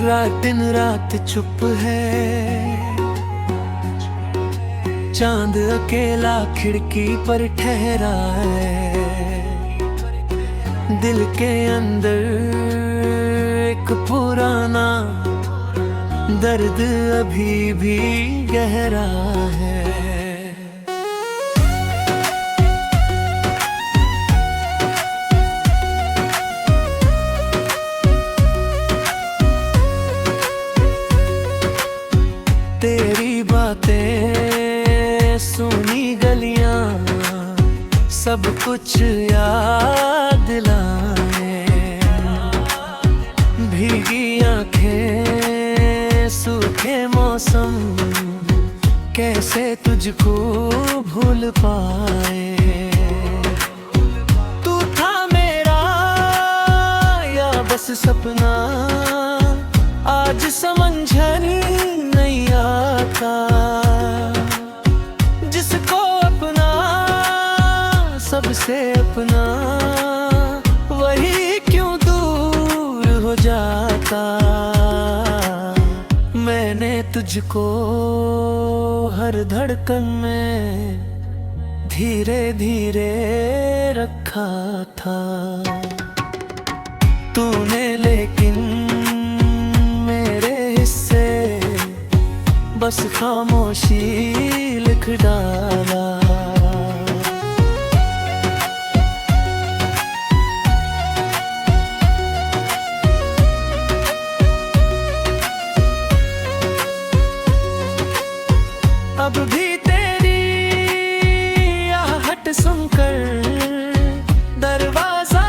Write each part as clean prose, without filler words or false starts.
दिन रात चुप है, चांद अकेला खिड़की पर ठहरा है। दिल के अंदर एक पुराना दर्द अभी भी गहरा है। तेरी बातें, सुनी गलियां, सब कुछ याद दिलाए। भीगी आंखें, सूखे मौसम, कैसे तुझको भूल पाए। तू था मेरा या बस सपना, आज समझन नहीं आता। जिसको अपना सबसे अपना, वही क्यों दूर हो जाता। मैंने तुझको हर धड़कन में धीरे धीरे रखा था। तूने लेकिन बस खामोशी लिख डाला। अब भी तेरी आहट सुनकर दरवाजा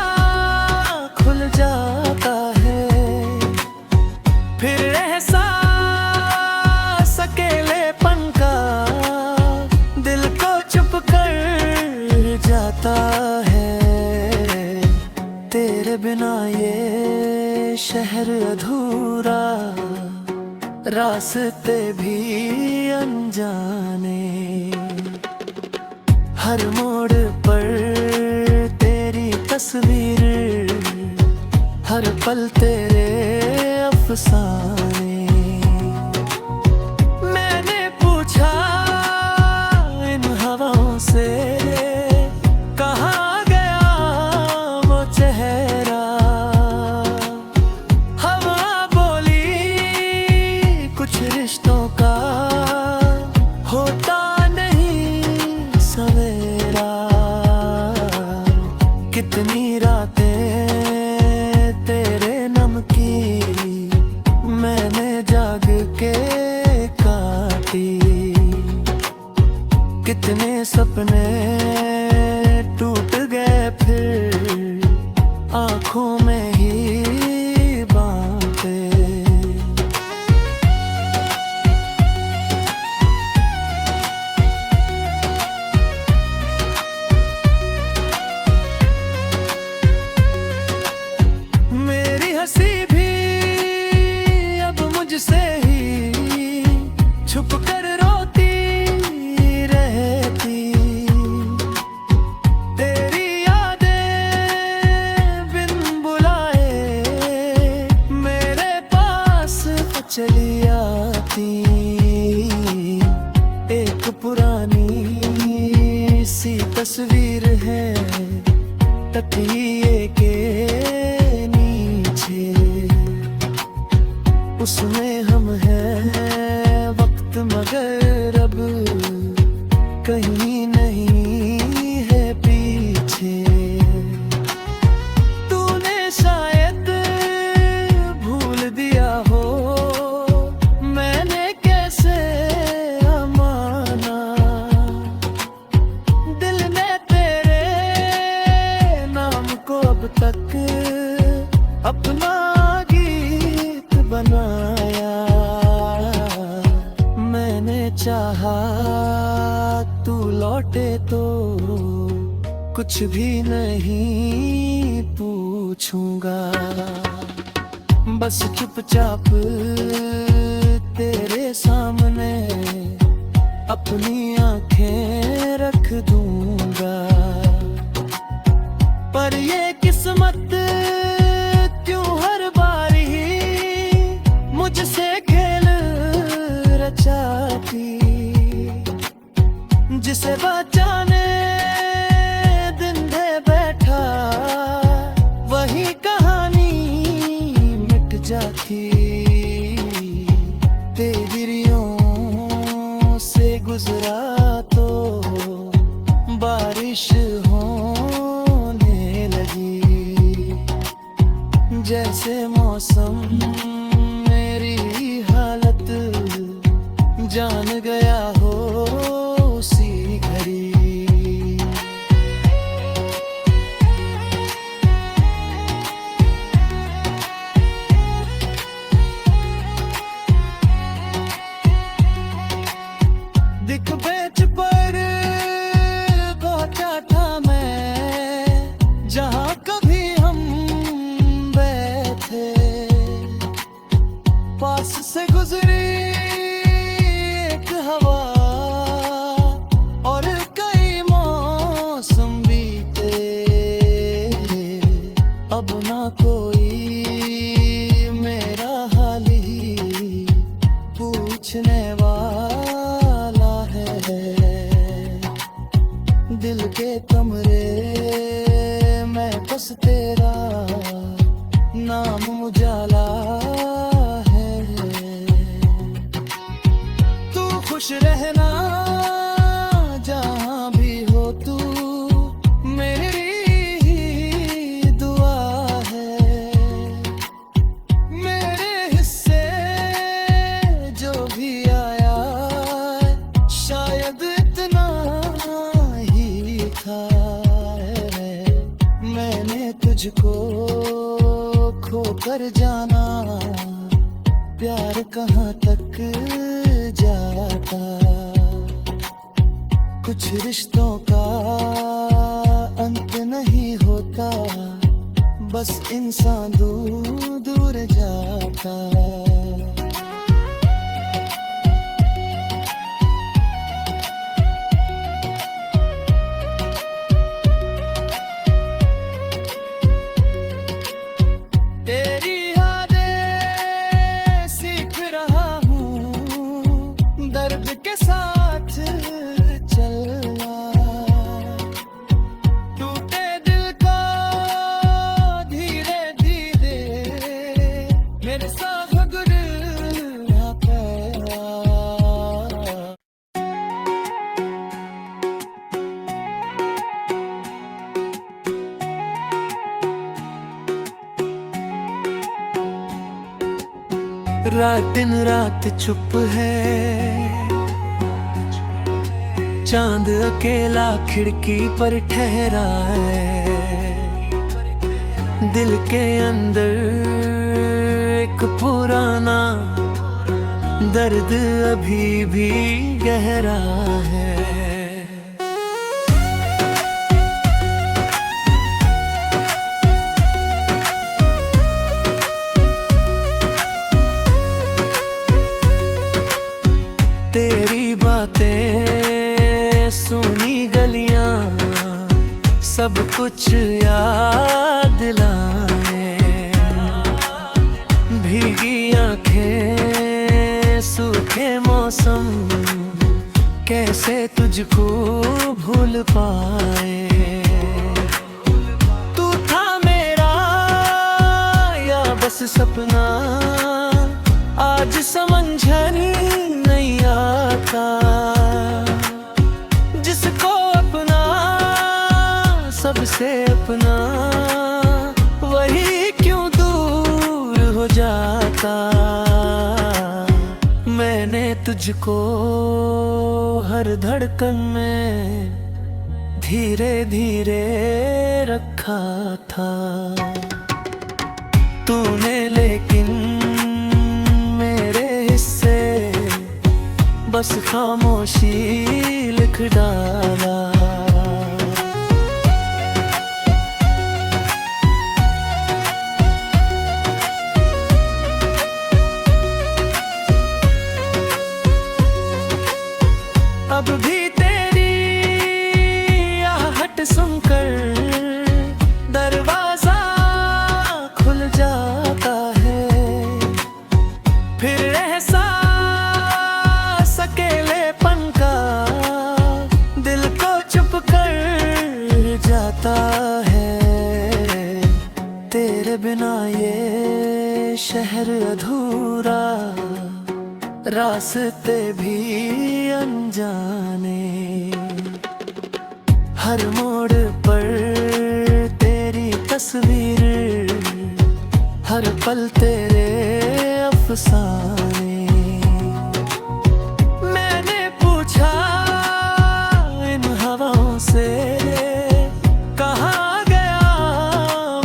खुल जाता है। फिर जाता है। तेरे बिना ये शहर अधूरा, रास्ते भी अनजाने। हर मोड़ पर तेरी तस्वीर, हर पल तेरे अफसाने। मैंने पूछा इन हवाओं से, रिश्तों का होता नहीं सवेरा। कितनी रातें तेरे नम की मैंने जाग के काटी। कितने सपने टूट गए फिर आंखों में ही बातें। हंसी भी अब मुझसे ही छुप कर रोती रहती। तेरी यादें बिन बुलाए मेरे पास चली आती। एक पुरानी सी तस्वीर है तकिए के, उसमें हम हैं वक्त मगर अब कहीं नहीं है पीछे। तूने शायद भूल दिया हो, मैंने कैसे माना। दिल ने तेरे नाम को अब तक अपना बनाया। मैंने चाहा तू लौटे तो कुछ भी नहीं पूछूंगा। बस चुपचाप तेरे सामने अपनी आंखें रख दूंगा। पर ये किस्मत क्यों हर बारी जिसे बचाने दिन दे बैठा, वही कहानी मिट जाती। तेरियों से गुजरा तो बारिश होने लगी, जैसे मौसम मेरी हालत जान गया हो उसी घड़ी। दिख बेच पर पहुंचा था मैं, जहां कभी हम बैठे। पास से गुजरी एक हवा और कई मौसम बीते, अब ना कोई मेरा हाल ही पूछने वाला है। दिल के कमरे में बस तेरा नाम उजाला है। तू खुश रहना जहाँ भी हो तू, मेरी ही दुआ है। मेरे हिस्से जो भी आया शायद इतना ही था। मैंने तुझको खो कर जाना, प्यार कहाँ तक जाता। कुछ रिश्तों का अंत नहीं होता, बस इंसान दूर दूर जाता। तेरी यादें सीख रहा हूँ दर्द के साथ चलना। टूटे दिल का धीरे धीरे मेरे साथ गुजरना पड़ा। रात दिन रात चुप है, चांद अकेला खिड़की पर ठहरा है। दिल के अंदर एक पुराना दर्द अभी भी गहरा है। तेरी बातें सुनी गलियां सब कुछ याद लाए। भीगी आंखें सूखे मौसम कैसे तुझको भूल पाए। तू था मेरा या बस सपना, आज समझन नहीं आता। जिसको अपना सबसे अपना, वही क्यों दूर हो जाता। मैंने तुझको हर धड़कन में धीरे धीरे रखा था। तूने लेकिन बस खामोशी लिख डाला। अब भी तेरी आहट सुनकर दरवाजा खुल जाता है। फिर एहसास अकेलेपन का दिल शहर अधूरा, रास्ते भी अनजाने, हर मोड़ पर तेरी तस्वीर, हर पल तेरे अफसाने। मैंने पूछा इन हवाओं से, कहाँ गया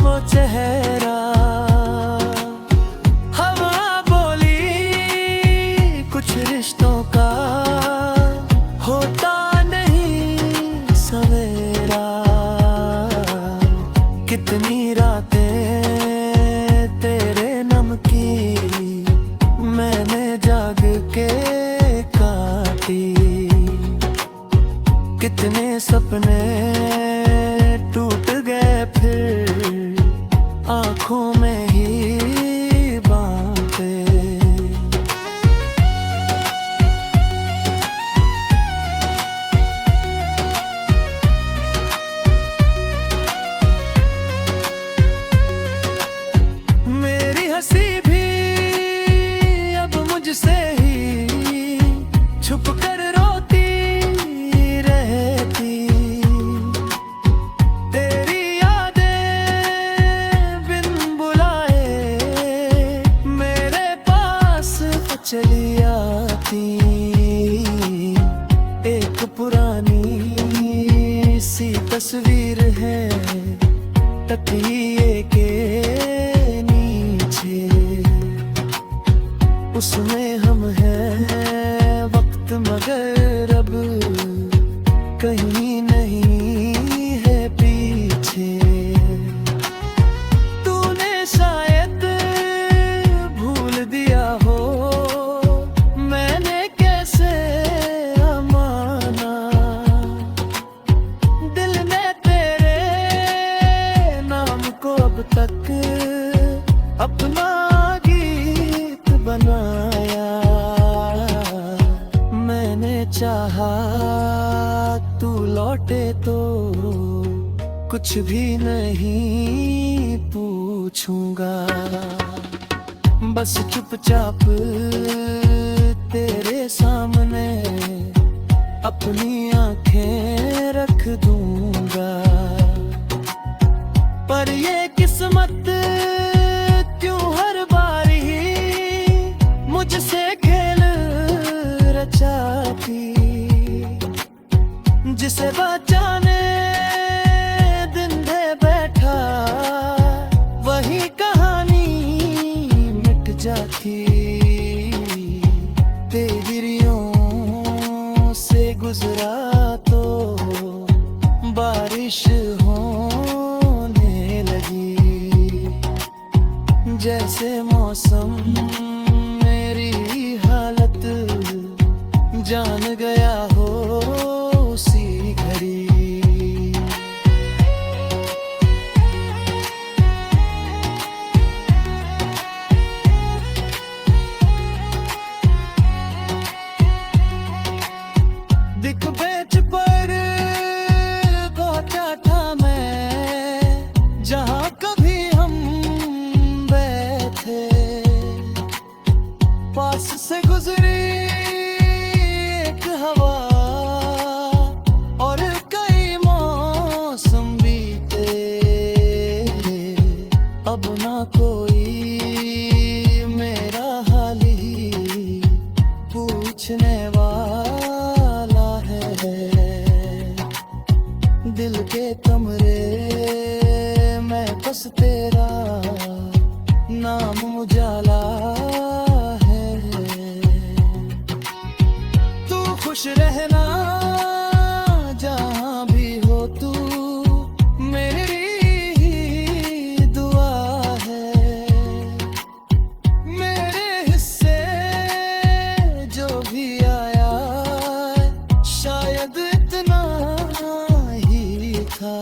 वो चेहरा। हवा बोली कुछ रिश्तों का होता नहीं सवेरा। कितनी रातें तेरे नम की मैंने जाग के काटी, कितने सपने टूट गए फिर आंखों में ही बातें। मेरी हंसी भी अब मुझसे ही छुप कर रोती रहती। तेरी यादें बिन बुलाए मेरे पास चली आती। एक पुरानी सी तस्वीर है तकिए के नीचे, उसमें हम हैं वक्त मगर अब कहीं नहीं है पीछे। तूने शायद भूल दिया हो, मैंने कैसे माना। दिल ने तेरे नाम को अब तक अपना गीत बनाया। मैंने चाहा तू लौटे तो कुछ भी नहीं पूछूंगा, बस चुपचाप तेरे सामने अपनी आंखें रख दूंगा। पर ये किस्मत क्यों हर बारी मुझसे खेल रचाती। जिसे बचाने दिन दे बैठा वही कहानी मिट जाती। तेरियों से गुजरा तो बारिश होने लगी। जैसे मौसम मेरी हालत जान गया हो उसी घड़ी। दिख बेच पर पहुंचा था मैं, जहां कभी हम बैठे। पास से गुजरी एक हवा और कई मौसम बीते। अब ना कोई मेरा हाल ही पूछने वाला है। दिल के कमरे में बस तेरा नाम उजाला है। तू खुश रहना जहां भी हो तू, मेरी ही दुआ है। मेरे हिस्से जो भी आया शायद इतना ही था।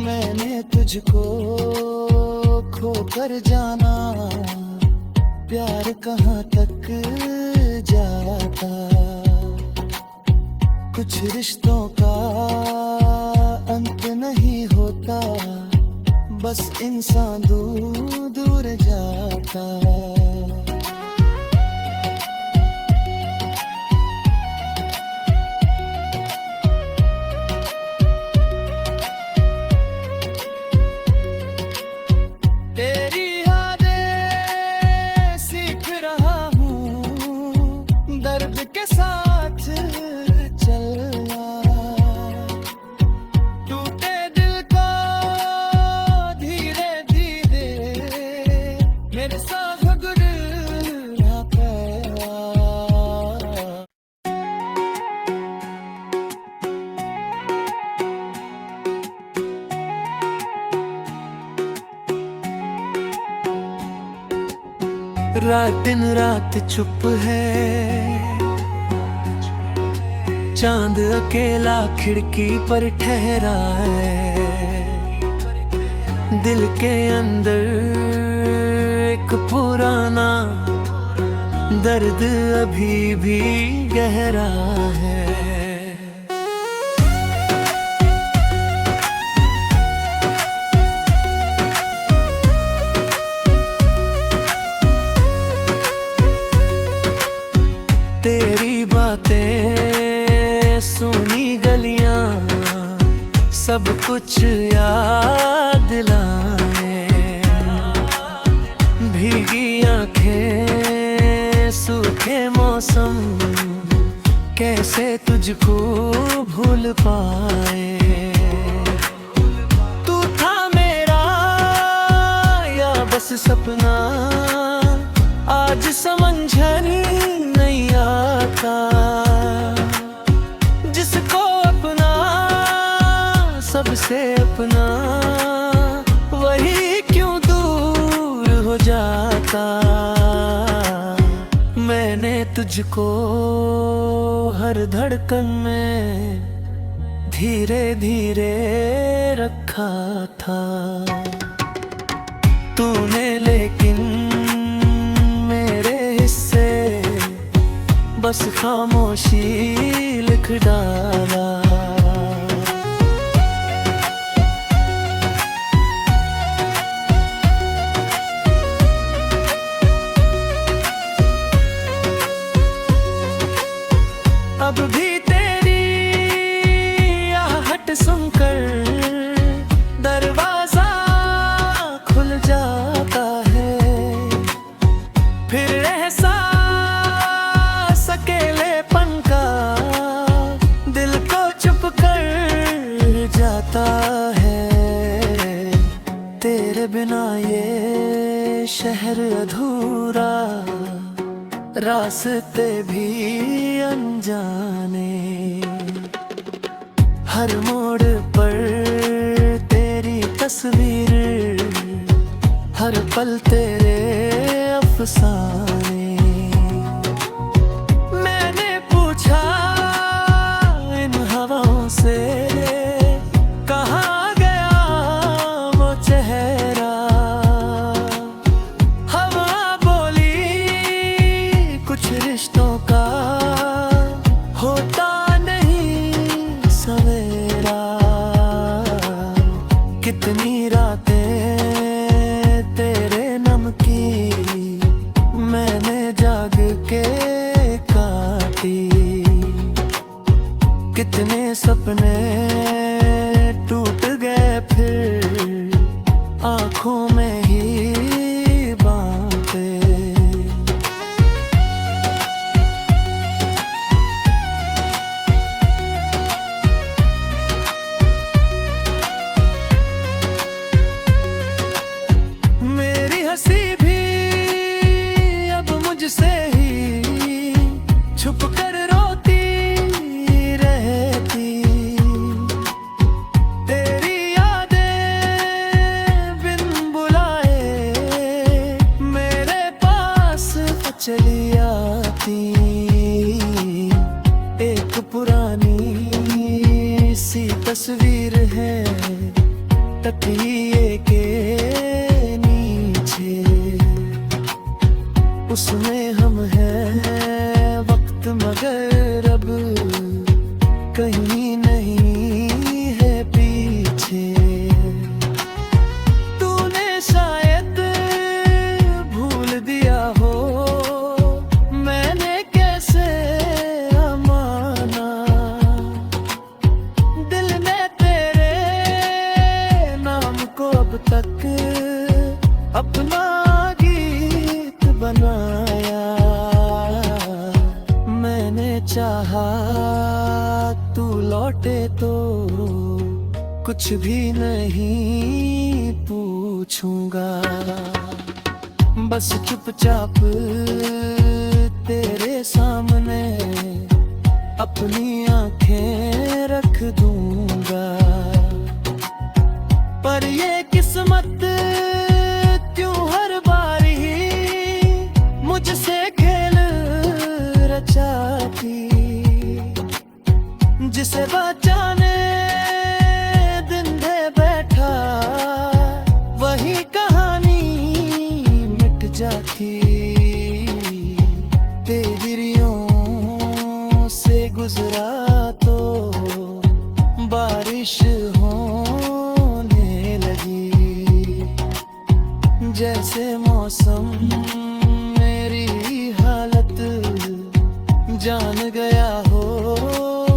मैंने तुझको खो कर जाना, प्यार कहाँ तक जाता। कुछ रिश्तों का अंत नहीं होता, बस इंसान दूर दूर जाता। तेरी यादें सीख रहा हूँ दर्द के साथ चलना। टूटे दिल को धीरे धीरे मेरे साथ गुजरना पड़ा। रात दिन रात चुप है, चांद अकेला खिड़की पर ठहरा है। दिल के अंदर एक पुराना दर्द अभी भी गहरा है। तेरी बातें सुनी गलियां सब कुछ याद दिलाए। भीगी आंखें सूखे मौसम कैसे तुझको भूल पाए। तू था मेरा या बस सपना, आज समझन नहीं आता। जिसको अपना सबसे अपना, वही क्यों दूर हो जाता। मैंने तुझको हर धड़कन में धीरे धीरे रखा था। तूने लेकिन बस खामोशी लिख डाला। अब भी तेरी आहट सुनकर दरवाजा खुल जाता है। फिर अकेलेपन का दिल को चुप कर जाता है। तेरे बिना ये शहर अधूरा, रास्ते भी अनजाने। हर मोड़ पर तेरी तस्वीर, हर पल तेरे अफसाने। इन हवाओं से कहाँ गया वो चेहरा। हवा बोली कुछ रिश्तों का होता नहीं सवेरा। कितनी रातें तेरे नम की मैंने जाग के काटी। कितने सपने टूट गए फिर आँखों में ही बातें। मेरी हंसी भी अब मुझसे ही छुप कर रोती रहती। तेरी यादें बिन बुलाए मेरे पास चली आती। एक पुरानी सी तस्वीर है तकिए के नीचे। उसमें हम हैं वक्त मगर अब कहीं नहीं है पीछे। तूने शायद चाहा तू लौटे तो कुछ भी नहीं पूछूंगा, बस चुपचाप तेरे सामने अपनी आंखें रख दूंगा। पर ये किस्मत क्यों हर बारी मुझसे खेल रचाती, जिसे बचाने दिन दे बैठा वही कहानी मिट जाती। तेरियों से गुजरा तो बारिश होने लगी, जैसे मौसम मेरी हालत जान गया हो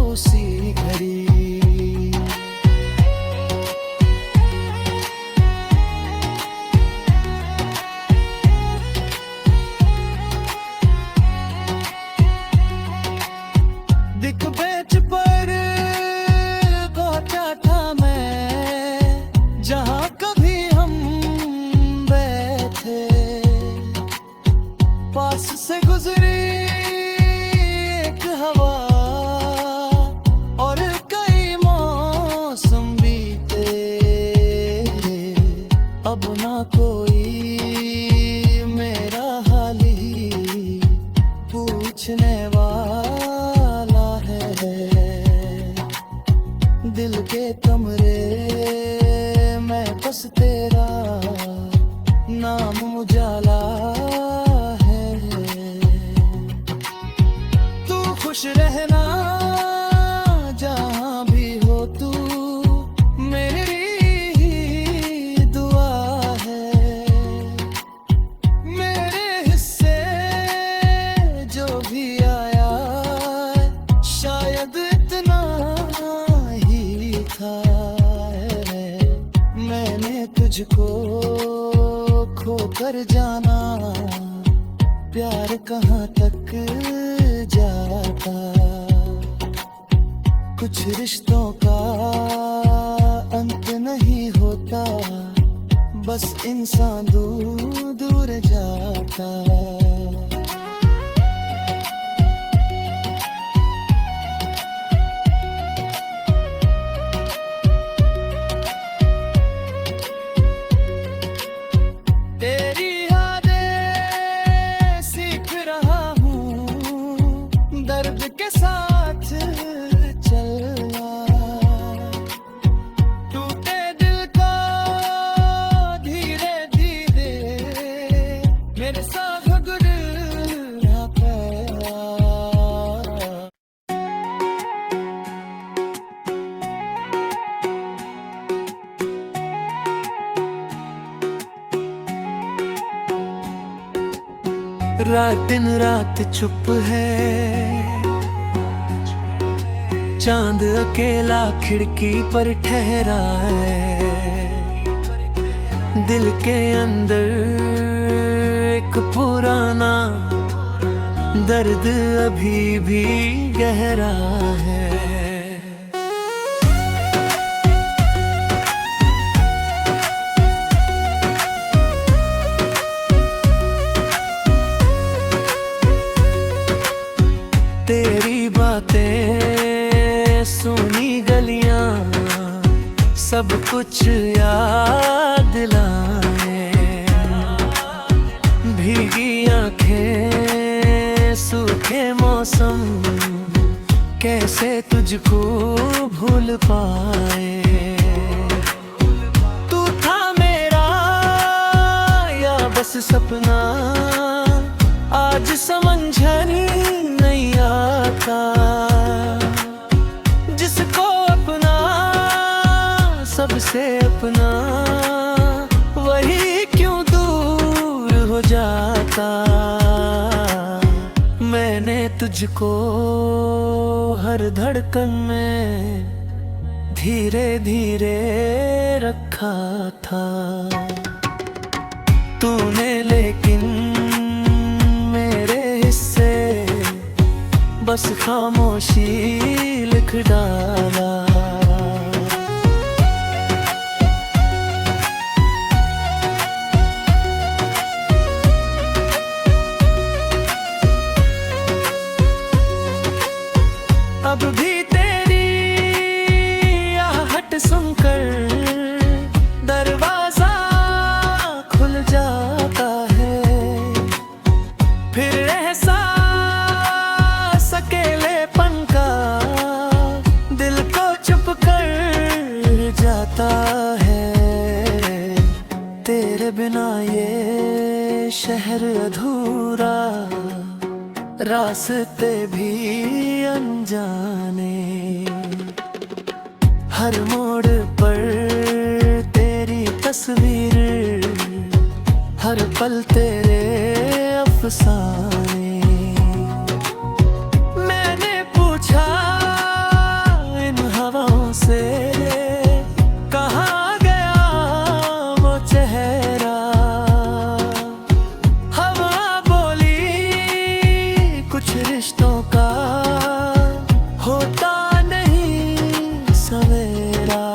उसी घड़ी। दिख बेच पर पहुंचा था मैं जहां कभी हम बैठे, पास से गुजरी एक हवा और कई मौसम बीते, अब ना कोई मेरा हाल ही पूछने वाला है। दिल के कमरे में बस तेरा नाम उजाला है। तू खुश रहना जहां भी हो तू, मेरी ही दुआ है। मेरे हिस्से जो भी आया शायद इतना ही था। मैंने तुझको खो कर जाना, प्यार कहाँ तक जाता। कुछ रिश्तों का अंत नहीं होता, बस इंसान दूर दूर जाता। तेरी यादें सीख रहा हूँ दर्द के साथ चलना, टूटे दिल का धीरे धीरे मेरे साथ गुजरना पड़ा। रात दिन रात चुप है, चांद अकेला खिड़की पर ठहरा है। दिल के अंदर एक पुराना दर्द अभी भी गहरा है। तेरी बातें सुनी गलियां सब कुछ याद लाए, भीगी आंखें सूखे मौसम कैसे तुझको भूल पाए। तू था मेरा या बस सपना, आज समझन नहीं आता। जिसको अपना सबसे अपना, वही क्यों दूर हो जाता। मैंने तुझको हर धड़कन में धीरे धीरे रखा था। तूने लेकिन मेरे हिस्से बस खामोशी लिख डाला। अब भी तेरी आहट सुनकर दरवाजा खुल जाता है, फिर एहसास अकेलेपन का दिल को चुप कर जाता है। तेरे बिना ये शहर अधूरा, रास्ते भी अनजाने, हर मोड़ पर तेरी तस्वीर, हर पल तेरे अफसाने। मैंने पूछा इन हवाओं से, कहाँ गया वो चेहरा। हवा बोली कुछ रिश्तों का होता नहीं सवेरा।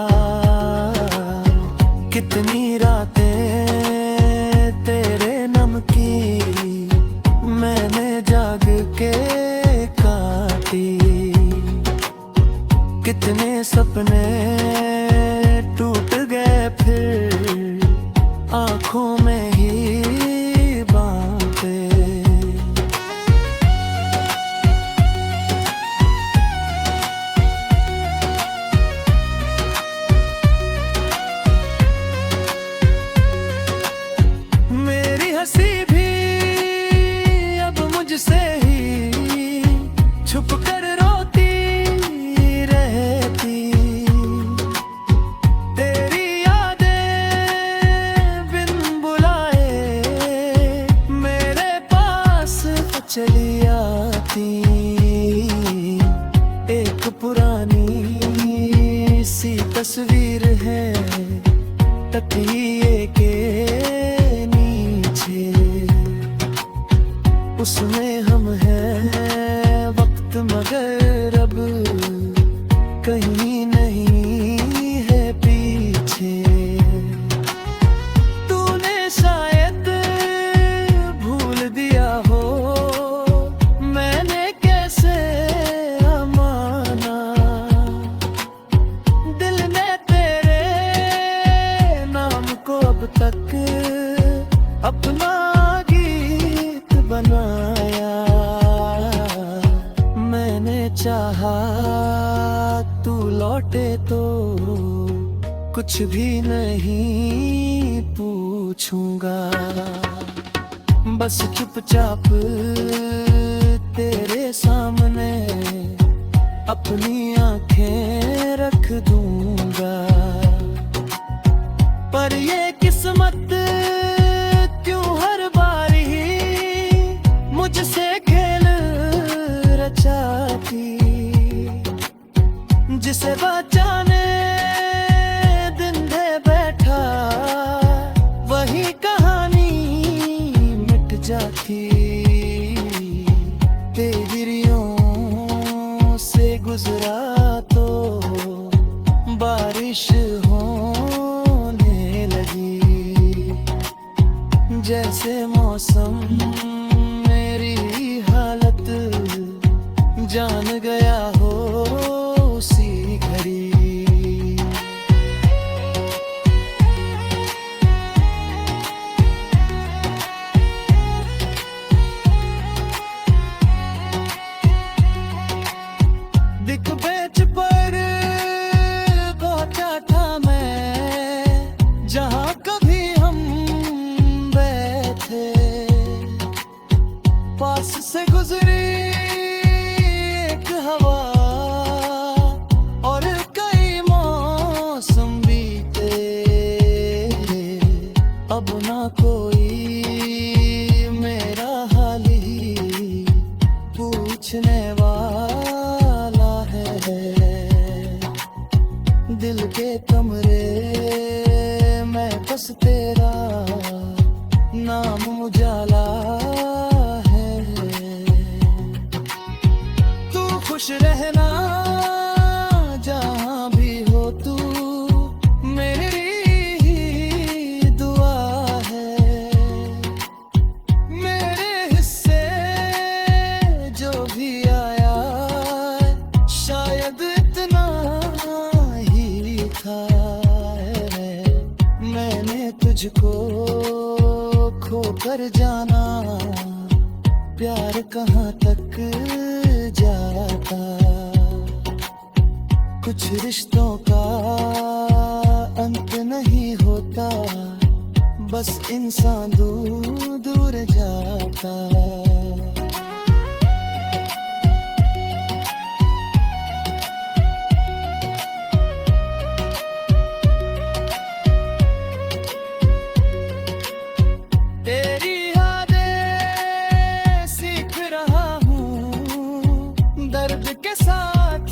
कितनी रातें तेरे नम की मैंने जाग के काटी, कितने सपने टूट गए फिर आंखों में ही बांटे। हंसी भी अब मुझसे ही छुप कर रोती रहती। तेरी यादें बिन बुलाए मेरे पास चली आती। एक पुरानी सी तस्वीर है तकिए के, उसमें हम हैं वक्त मगर अब कहीं नहीं है पीछे। तूने शायद भूल दिया हो मैंने कैसे माना। दिल ने तेरे नाम को अब तक अपना बनाया। मैंने चाहा तू लौटे तो कुछ भी नहीं पूछूंगा, बस चुपचाप तेरे सामने अपनी आंखें रख दूंगा। पर ये किस्मत क्यों हर बारी मुझसे खेल रचाती। जिसे बचाने दिन दे बैठा वही कहानी मिट जाती। तेरियों से गुजरा तो बारिश होने लगी, जैसे मौसम जान गया हो उसी घड़ी। दिख बेच पर पहुंचा था मैं जहां कभी हम बैठे, पास से गुजरी हवा और कई मौसम बीते। अब ना कोई मेरा हाल ही पूछने वाला है। दिल के कमरे में बस तेरा नाम उजाला है। खुश रहना जहाँ भी हो तू, मेरी ही दुआ है। मेरे हिस्से जो भी आया शायद इतना ही था है। मैंने तुझको खो कर जाना, प्यार कहाँ तक जाता। कुछ रिश्तों का अंत नहीं होता, बस इंसान दूर दूर जाता। तेरी यादें सीख रहा हूँ दर्द के साथ